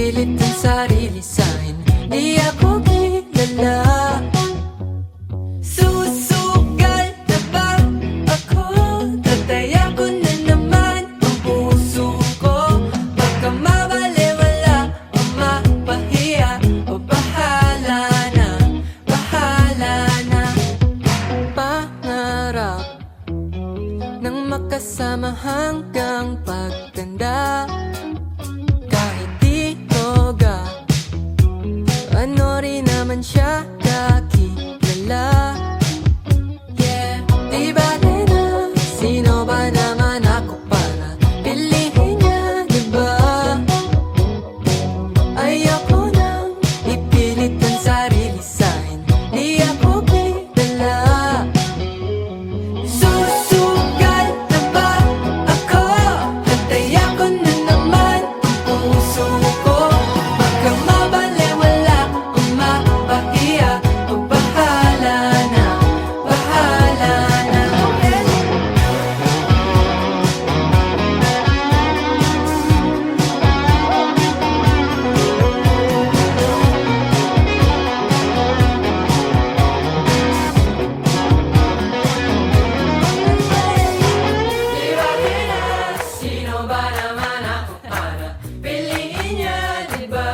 Ipilit ang sarili sa'kin, di ako kilala. Susugal na ba ako? Tataya ko na naman ang puso ko. Baka mabaliwala o mapahiya, o bahala na, bahala na. Pangarap nang makasama hanggang pagtanda. Kahit di toga, ano rin naman siya kakilala. Yeah, di bale na sino ba naman ako para piliin niya, di ba? Ayoko nang ipilit ang sarili sa'kin, di ako kilala. Susugal na ba ako? Tataya ko na naman ang puso ko. Baka mabaliwala o mapahiya, o bahala na, bahala na. Di bale na sino ba naman ako para piliin niya, di ba?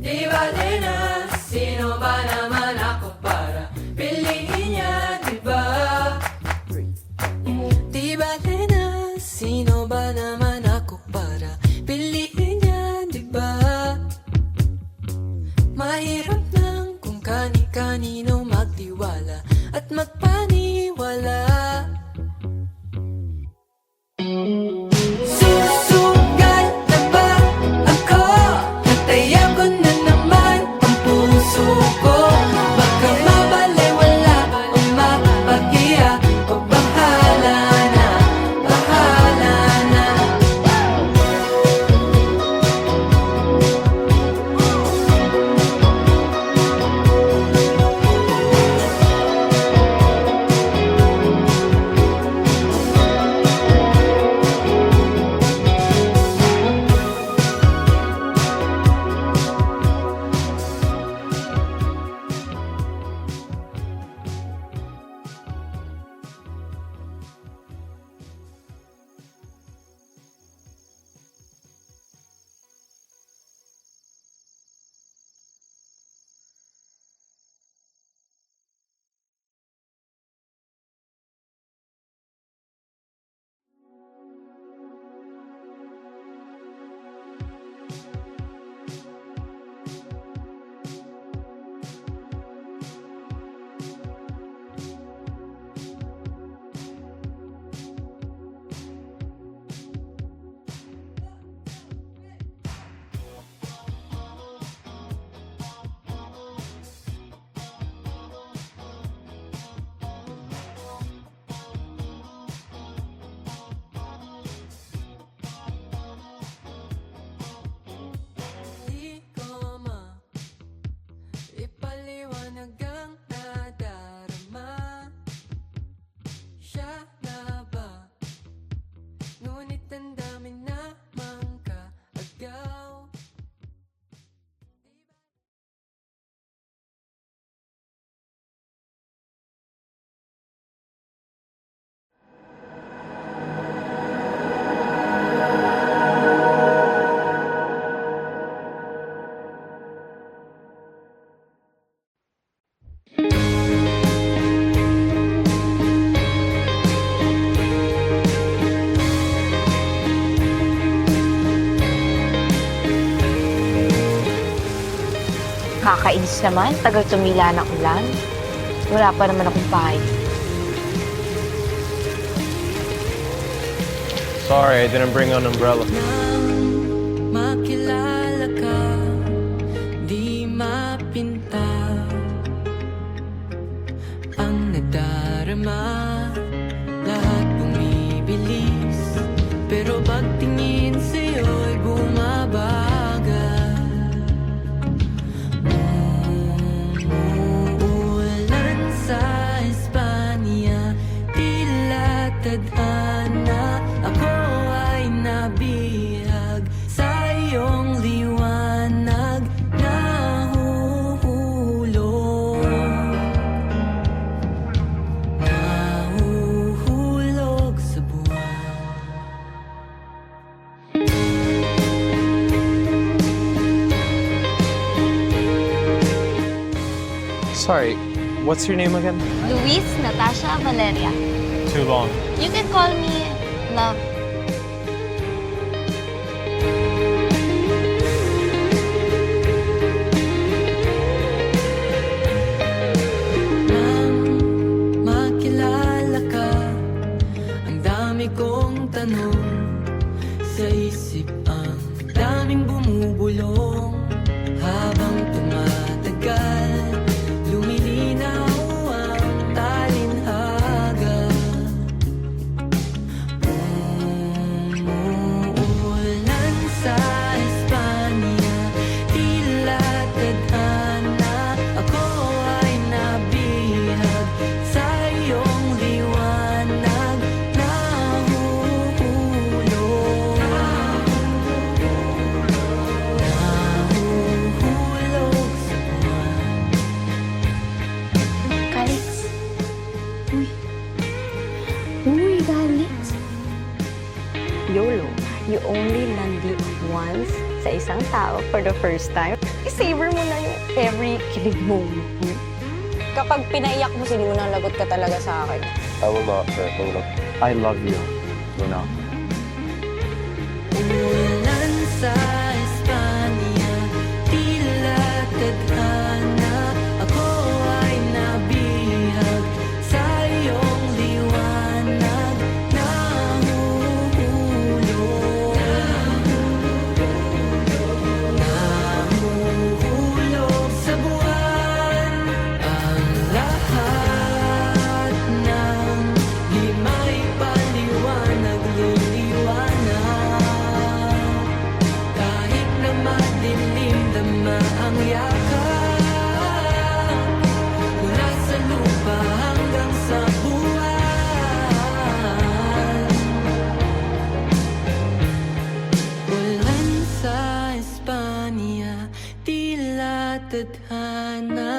Di bale na sino ba naman ako para piliin niya, di ba? Di bale na sino ba naman ako para piliin niya, di ba? Mahirap lang kung kani-kanino magtiwala at magpaniwala. Susugal na ba ako? Tataya ko na naman ang puso ko. Baka mabaliwala o mapahiya, o bahala na, bahala na. Di ko ipaliwanag ang nadarama. Siya na ba? Ngunit ang dami namang kaagaw. Kakainis naman, tagal tumila ng ulan. Wala pa naman akong pahay. Sorry, I didn't bring an umbrella. Nang makilala ka, di mapinta ang nadarama. Lahat bumibilis, pero pagtingin sa'yo'y bumabagal. Umuulan sa Espanya, tila tadhana. Ako ay nabiya Sorry, what's your name again? Luis Natasha Valeria. Too long. You can call me Love. Nang makilala ka, ang dami kong tanong sa isip, ang daming bumubulong. Habang tumatagal, lumilinaw ang talinhaga. Umuulan sa Espanya, tila tadhana. Ako ay nabihag sa iyong liwanag. Nahuhulog sa buwan. Calix. Uy, Calix. YOLO. You only land it once sa isang tao for the first time. I-savor mo na yung every kilig moment. Kapag pinaiyak mo si Luna, lagot ka talaga sa akin. I will not hurt, Luna. I love you, Luna. Umulan sa Espanya, tila tadhana. Ako ay nabihag sa iyong liwanag. Nahuhulog sa buwan. Ang lahat ng di may paliwanag, liliwanag. Kahit na madilim, dama ang yakap. Mula sa lupa hanggang sa buwan. Ulan sa Espanya, tila tadhana.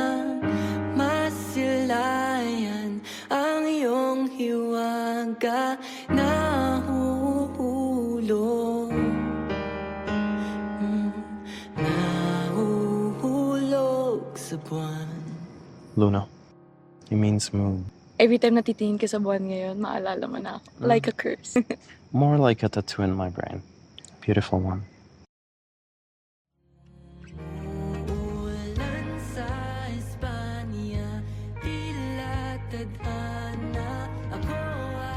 Masilayan ang iyong hiwaga. Nahuhulog Nahuhulog sa buwan. Luna, it means moon. Every time natitingin ka sa buwan ngayon, maalala mo na ako. Like a curse. More like a tattoo in my brain. Beautiful one. Ulan sa Espanya, tila tadhana. Ako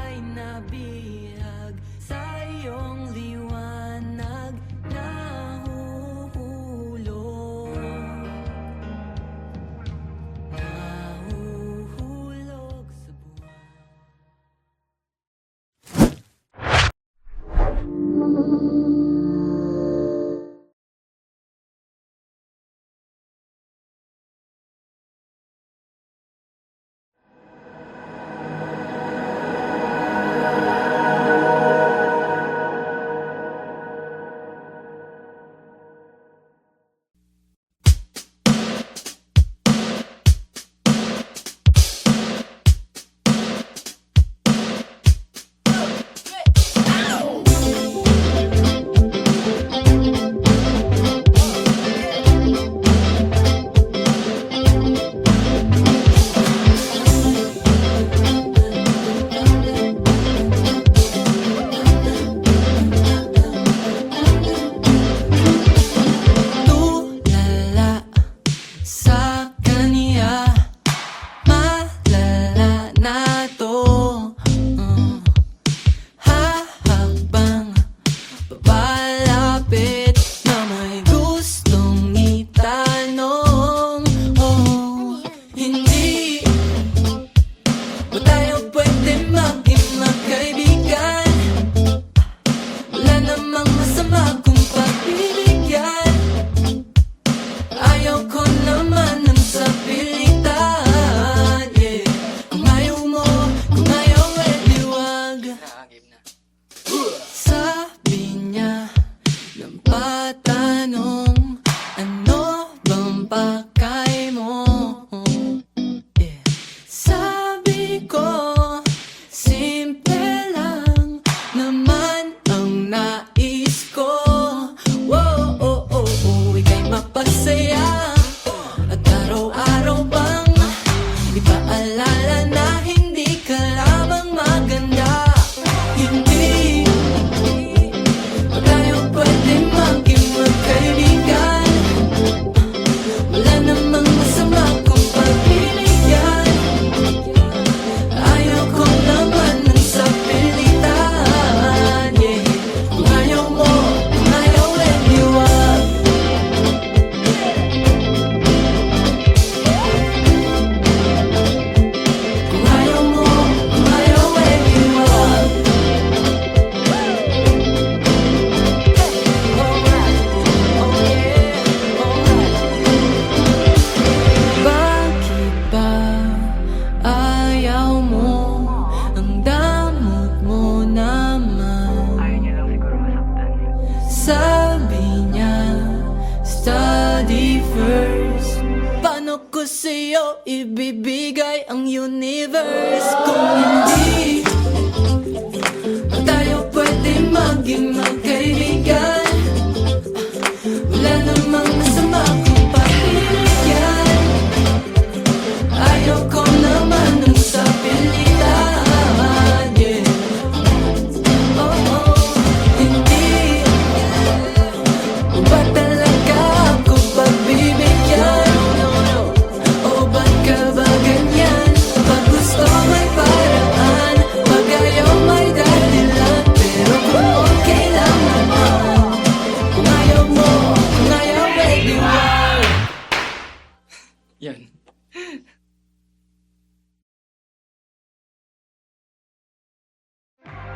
ay nabihag sa iyong liwanag. Nahuhulog sa buwan. Tulala sa kanya, malala na to. Habang papalapit na may gustong itanong. Oh, hindi ba tayo pwede maging magkaibigan? Wala namang masama kung pagbibigyan. Ayaw ko naman ng sapilitan, yeah. Kung ayaw mo, kung ayaw ay liwag. Sabi niya ng patanong, ano bang pakay mo? Yeah. Sabi ko, simple lang naman ang nais ko. Whoa, oh, oh, oh, ika'y mapasaya at araw-araw bang diverse. Paano ko sa'yo ibibigay ang universe kung hindi tayo pwede maging magkaibigan? Wala namang masama kung pagbibigyan. Ayaw ko naman ng sapilitan, yeah. Oh, hindi ba talaga ako pagbibigyan? O ba't ka ba ganyan? Pag gusto may paraan, pag ayaw may dahilan. Pero kung okay lang naman, kung ayaw mo, kung ayaw, pwede wag. Yan.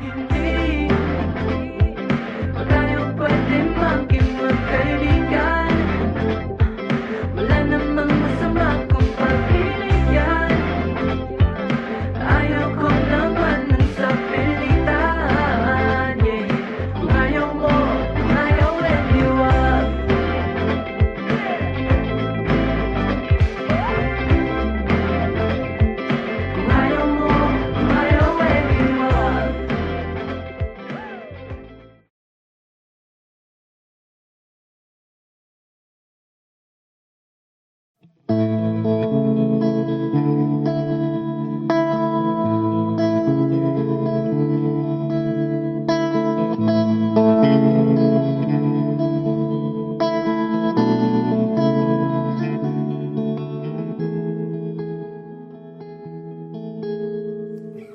Hindi tayo pwede maging magkaibigan. Wala namang masama kung pagbibigyan. Ayaw ko naman ng sapilitan, yeah. Kung ayaw mo, kung ayaw, pwede wag. Kung ayaw mo, kung ayaw, pwede wag.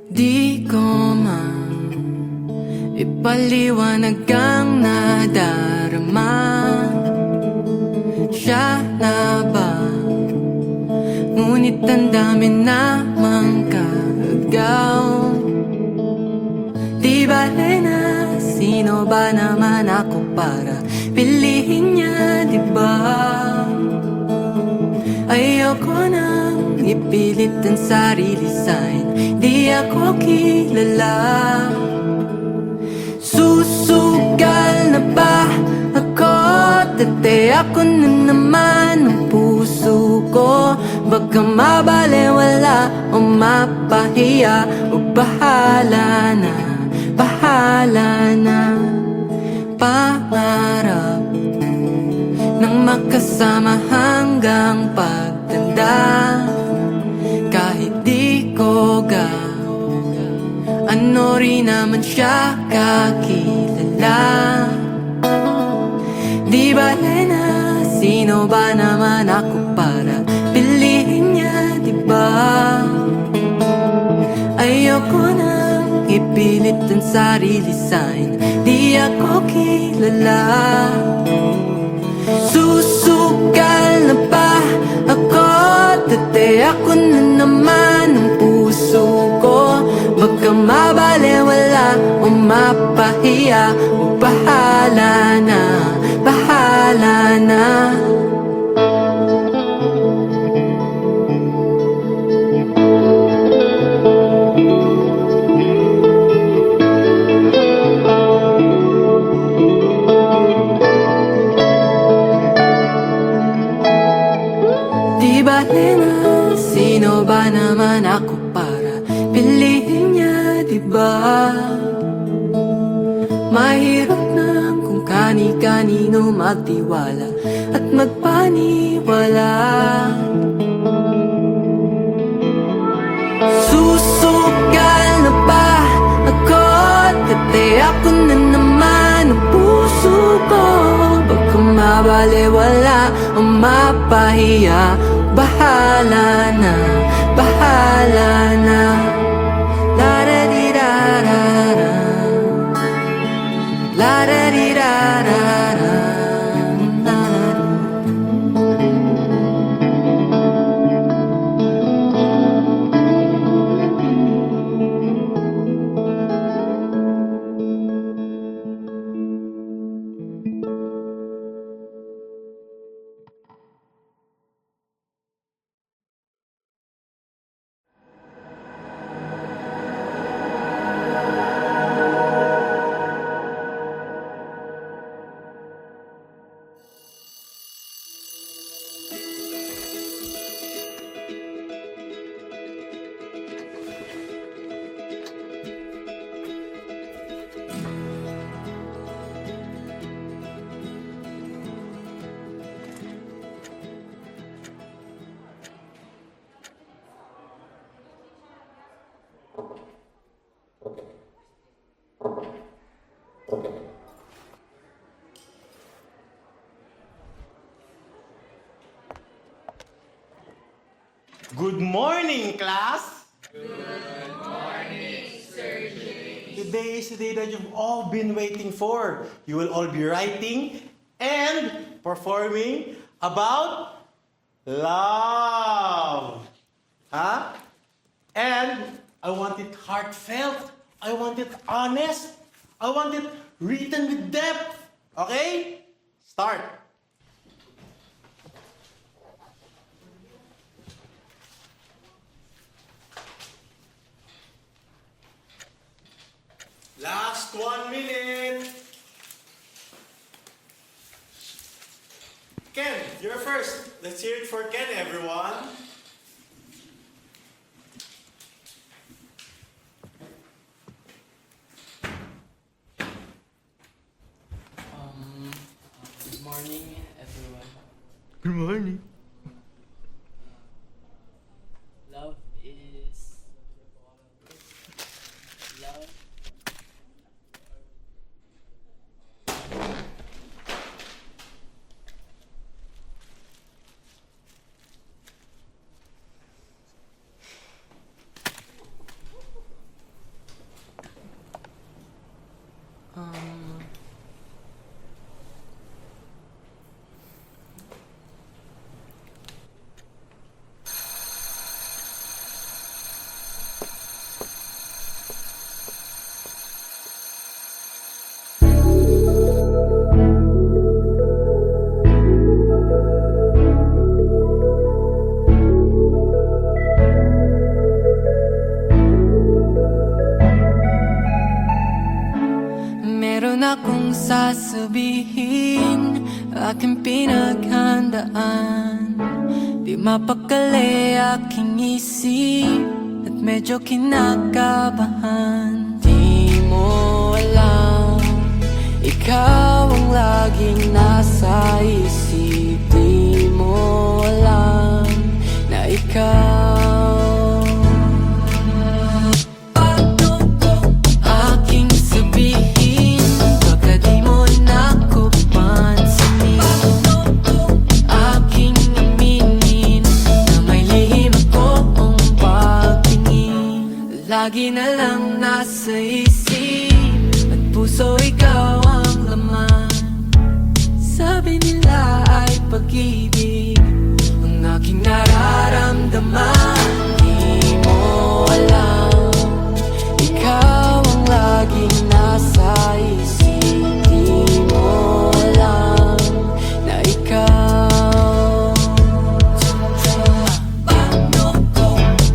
Di ko man ipaliwanag ang nadarama. Siya na ba? Ngunit ang dami namang kaagaw. Di bale na sino ba naman ako para piliin niya, di ba? Ayoko nang ipilit ang sarili sa'kin, di ako kilala. Susugal na ba ako? Dati ako na naman ang puso ko. Baka mabalewala o mapahiya, o bahala na, bahala na. Pangarap nang makasama hanggang pagtanda. Kahit di ko ano rin naman siya kakilala. Di bale na sino ba naman ako para piliin niya, di ba? Ayoko nang ipilit ang sarili sa'kin, di ako kilala. Susugal na ba ako? Dati ako na naman ang puso ko. Baka mabalewala o mapahiya, o bahala na, bahala na. Di bale na sino ba naman ako para piliin niya, di ba? Mahirap na kung kani-kanino magtiwala at magpaniwala. Susugal na ba ako? Dati ako na naman ang puso ko. Baka mabalewala o mapahiya, bahala na, bahala na. La-da-di-da-da-da, la-da-di-da-da-da, la-da-di. Good morning, class! Good morning, Sir Jimmy. Today is the day that you've all been waiting for. You will all be writing and performing about love. Huh? And I want it heartfelt. I want it honest. I want it written with depth. Okay? Start. Last 1 minute. Ken, you're first. Let's hear it for Ken, everyone. Good morning, everyone. Good morning. Love is love. Meron akong sasabihin, aking pinaghandaan. Di mapakali aking isip at medyo kinakabahan. Di mo alam, ikaw ang laging nasa isip. Di mo alam na ikaw aking sabihin, baka di mo na ako pansinin. Aking aminin na may lihim akong pagtingin. Lagi na lang nasa isip at puso, ikaw ang laman. Sabi nila ay pag-ibig ang aking nararamdaman. Di mo alam, ikaw ang laging nasa isip. Di mo alam na ikaw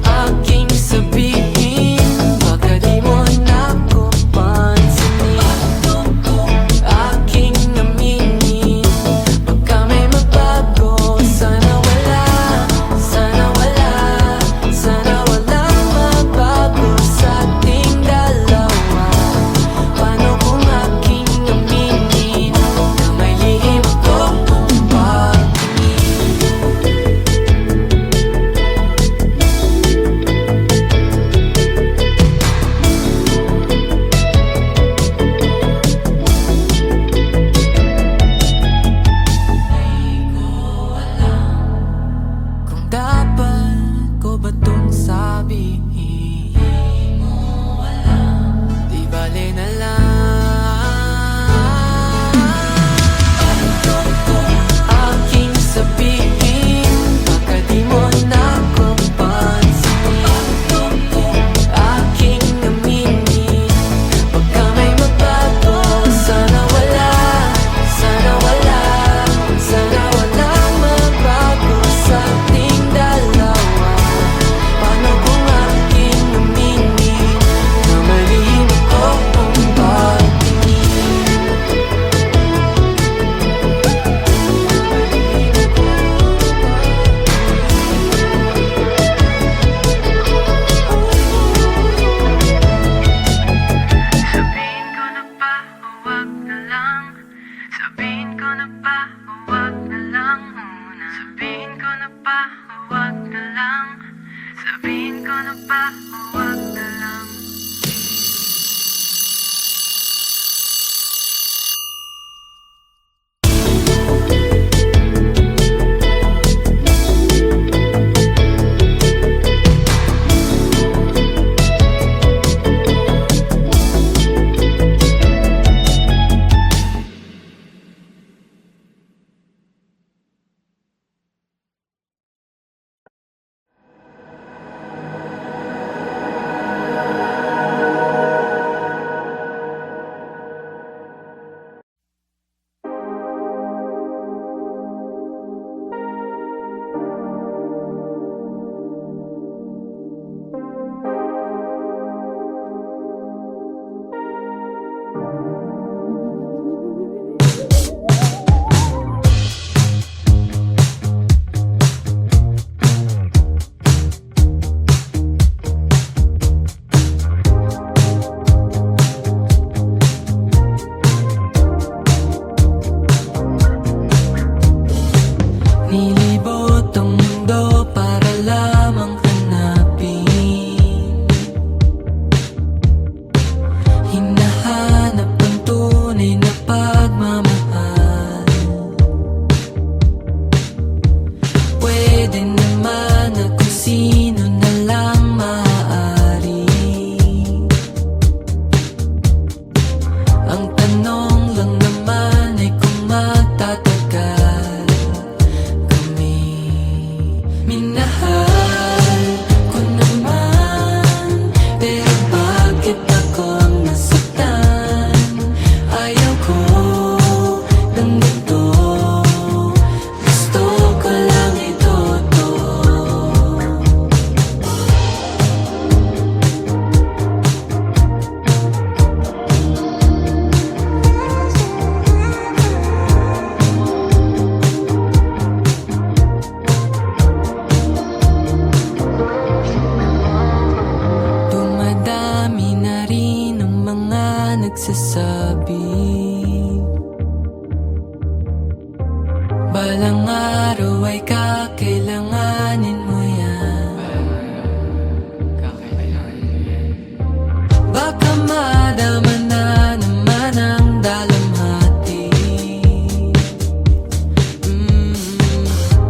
aking sabihin, baka di mo na ako pansinin. Aking aminin, baka may magbago. Sana wala, sana wala, sana walang magbago sa ating dalawa. Paano kung aking aminin na may lihim akong pagtingin? Kung dapat ko ba itong sabihin? Di mo alam, di bale na lang. Aking sabihin, baka di mo na ako pansinin. Aking aminin, baka may magbago. Sana wala, sana wala, sana walang magbago sa ating dalawa. Paano kung aking aminin na malihim akong pagtingin? Sabihin ko na ba o wag na lang? Sabihin ko na ba o wag na lang muna? Sabihin ko na ba o wag na lang? Sabihin ko na ba o wag na lang? Nilibot ang mundo para lamang hanapin. Hinahanap ang tunay na pagmamahal. Pwede naman na kung sino na lang maaari. Ang tanong lang naman ay kung magtatagal kami. Minahal ko naman, pero bakit ako ang nasaktan? Ayaw ko ng ganito, gusto ko lang ito. Dumadami na rin ang mga nagsasabi balang araw ay kakailanganin mo yan. Baka madama na naman ang dalamhati.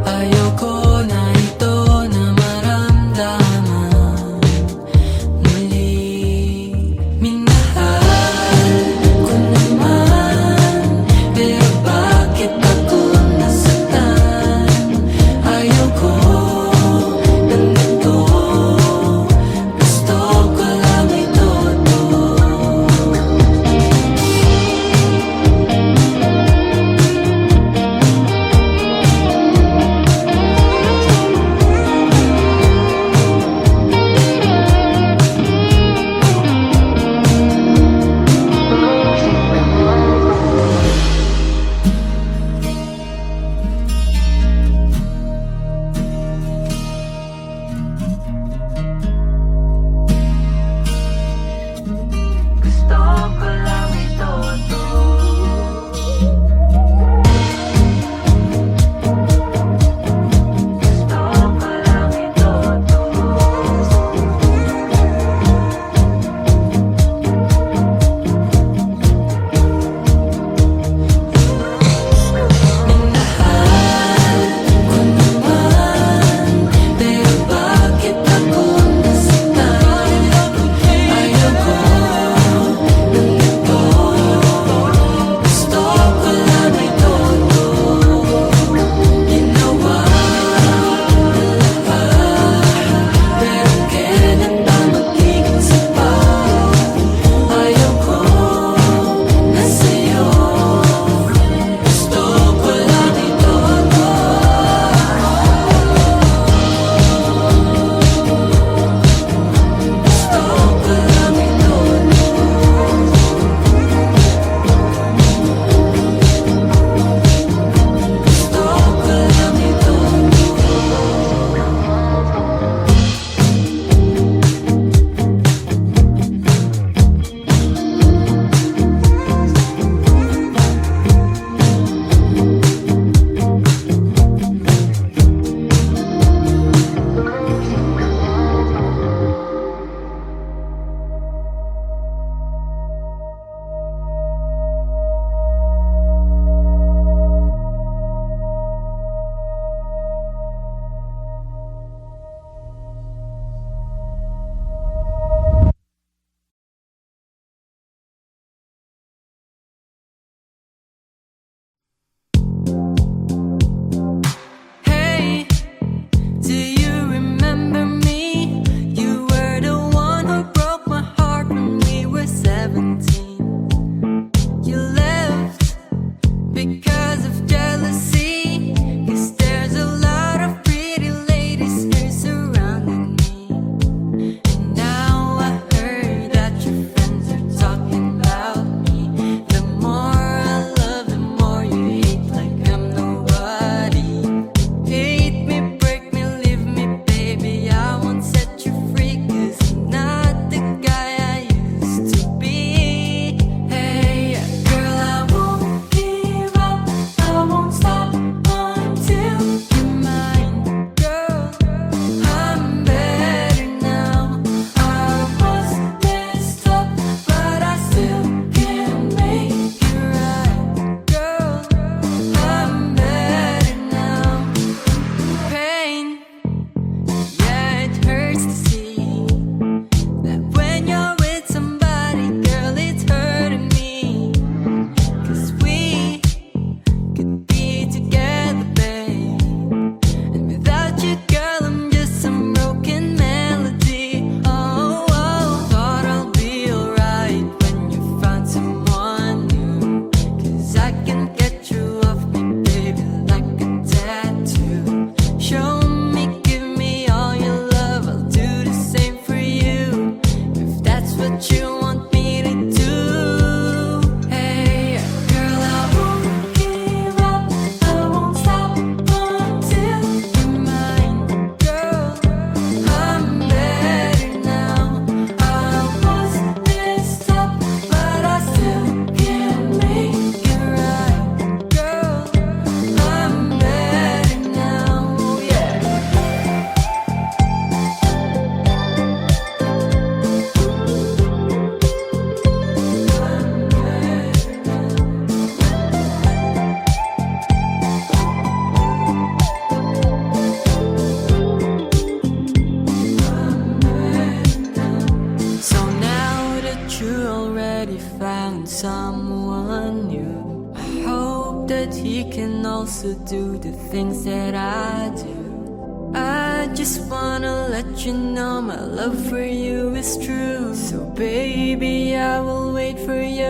Ayaw ko na ito na maramdaman muli. Minahal ko naman, pero bakit ako nasaktan? Ayaw ko also do the things that I do. I just wanna let you know my love for you is true. So baby, I will wait for you.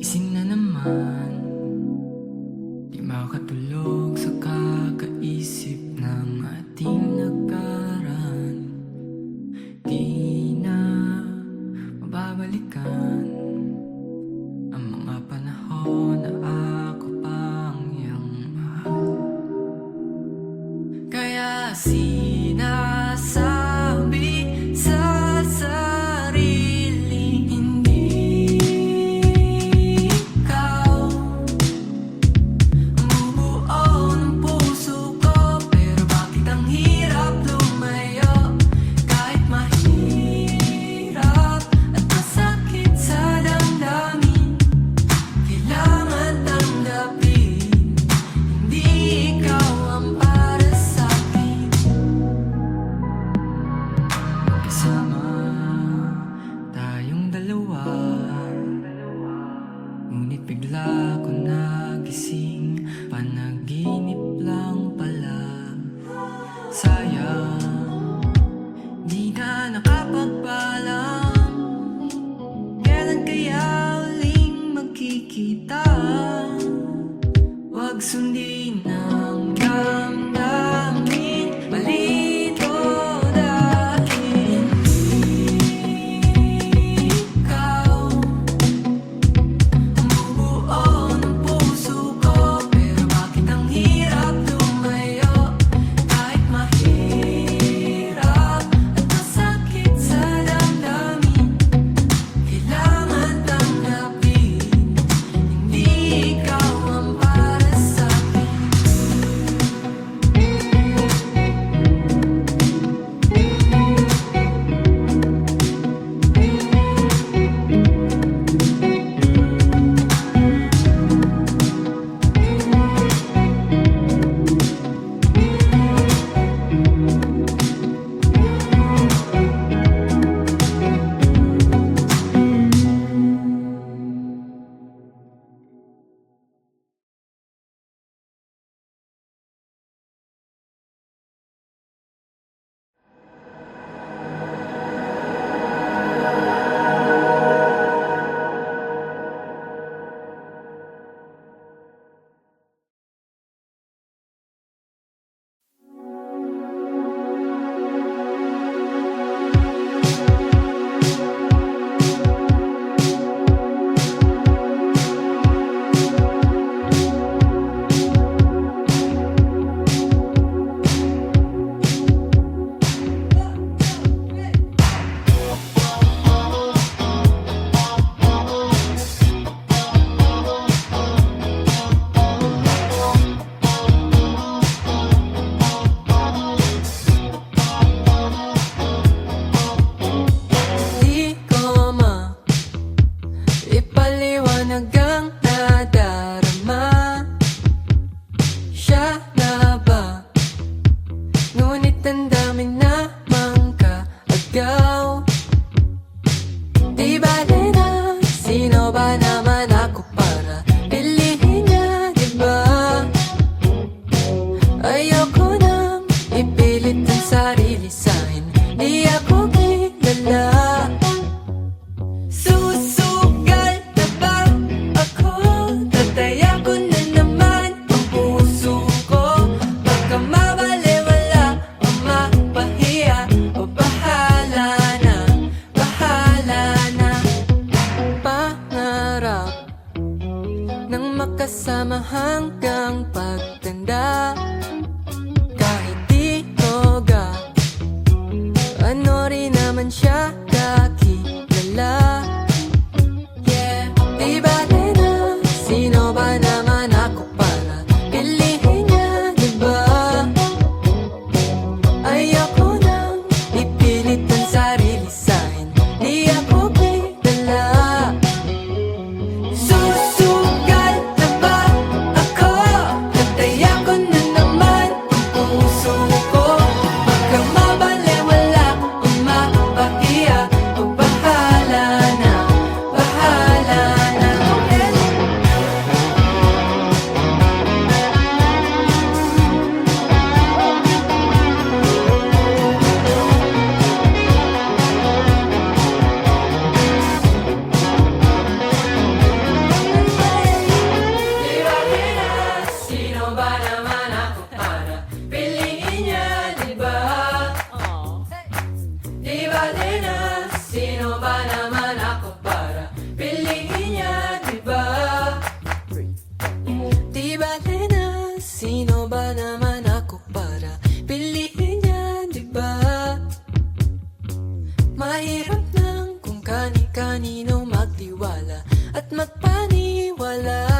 Gising na naman, di makatulog sa kakaisip ng ating nakaraan. Di na mababalikan ang mga panahon na ako pang iyang mahal. Kaya sinasabi sa sarili, hindi ikaw ang bumuo ng puso ko. Pero bakit ang hirap lumayo? Kahit mahirap at masakit sa damdamin, kailangan tanggapin, hindi ikaw ang para sa'kin. Kasama tayong dalawa, ngunit bigla ko nagising, panaginip lang pala. Sayang, di na nakapagpaalam, kailan kaya uling magkikita? Huwag sundin ang damdamin, malito dahil hindi Ano rin naman siya kakilala. Yeah, di ba na sino ba naman ako para piliin niya, di ba? Ayoko nang ipilit ang sarili sa'kin, di ako bidala. Susugal na ba ako? Nataya ko na naman ang puso ko. Baka mabalewala o mapahiya, o bahala na, bahala na. Di ba na sino ba naman ako para piliin niya, di ba? Di ba na sino ba naman ako para piliin niya, di ba? Di ba na sino ba naman ako para piliin niya, di ba? Mahirap nang kung kani-kanino magtiwala at magpaniwala.